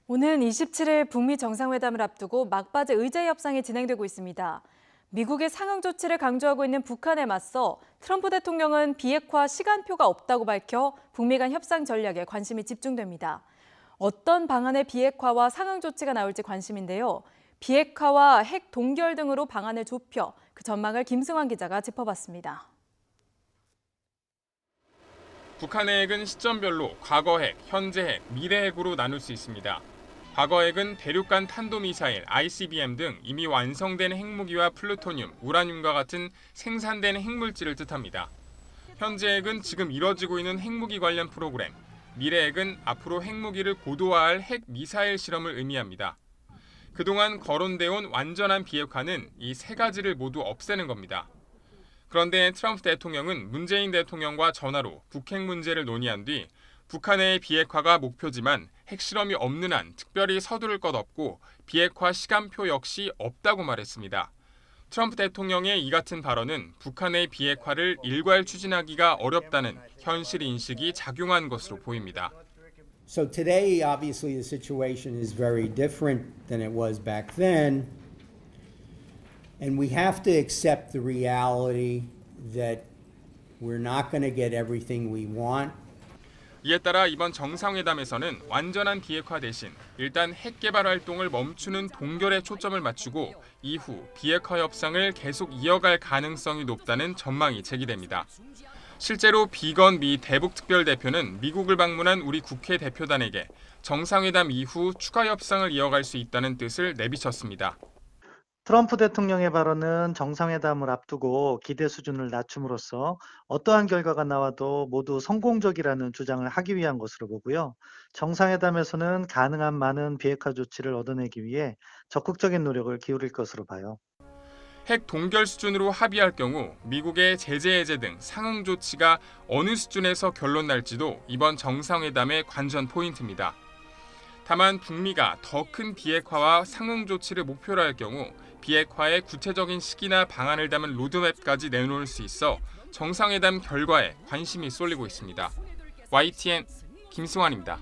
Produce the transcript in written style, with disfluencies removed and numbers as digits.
오는 27일 북미 정상회담을 앞두고 막바지 의제 협상이 진행되고 있습니다. 미국의 상응 조치를 강조하고 있는 북한에 맞서 트럼프 대통령은 비핵화 시간표가 없다고 밝혀 북미 간 협상 전략에 관심이 집중됩니다. 어떤 방안의 비핵화와 상응 조치가 나올지 관심인데요. 비핵화와 핵 동결 등으로 방안을 좁혀 그 전망을 김승환 기자가 짚어봤습니다. 북한의 핵은 시점별로 과거 핵, 현재 핵, 미래 핵으로 나눌 수 있습니다. 과거 핵은 대륙간 탄도미사일, ICBM 등 이미 완성된 핵무기와 플루토늄, 우라늄과 같은 생산된 핵물질을 뜻합니다. 현재 핵은 지금 이뤄지고 있는 핵무기 관련 프로그램, 미래 핵은 앞으로 핵무기를 고도화할 핵 미사일 실험을 의미합니다. 그동안 거론돼 온 완전한 비핵화는 이 세 가지를 모두 없애는 겁니다. 그런데 트럼프 대통령은 문재인 대통령과 전화로 북핵 문제를 논의한 뒤 북한의 비핵화가 목표지만 핵실험이 없는 한 특별히 서두를 것 없고 비핵화 시간표 역시 없다고 말했습니다. 트럼프 대통령의 이 같은 발언은 북한의 비핵화를 일괄 추진하기가 어렵다는 현실 인식이 작용한 것으로 보입니다. So today, obviously, the situation is very different than it was back then. And we have to accept the reality that we're not going to get everything we want. 이에 따라 이번 정상회담에서는 완전한 비핵화 대신 일단 핵 개발 활동을 멈추는 동결에 초점을 맞추고 이후 비핵화 협상을 계속 이어갈 가능성이 높다는 전망이 제기됩니다. 실제로 비건 미 대북 특별대표는 미국을 방문한 우리 국회 대표단에게 정상회담 이후 추가 협상을 이어갈 수 있다는 뜻을 내비쳤습니다. 트럼프 대통령의 발언은 정상회담을 앞두고 기대 수준을 낮춤으로써 어떠한 결과가 나와도 모두 성공적이라는 주장을 하기 위한 것으로 보고요. 정상회담에서는 가능한 많은 비핵화 조치를 얻어내기 위해 적극적인 노력을 기울일 것으로 봐요. 핵 동결 수준으로 합의할 경우 미국의 제재 해제 등 상응 조치가 어느 수준에서 결론 날지도 이번 정상회담의 관전 포인트입니다. 다만 북미가 더 큰 비핵화와 상응 조치를 목표로 할 경우 비핵화의 구체적인 시기나 방안을 담은 로드맵까지 내놓을 수 있어 정상회담 결과에 관심이 쏠리고 있습니다. YTN 김승환입니다.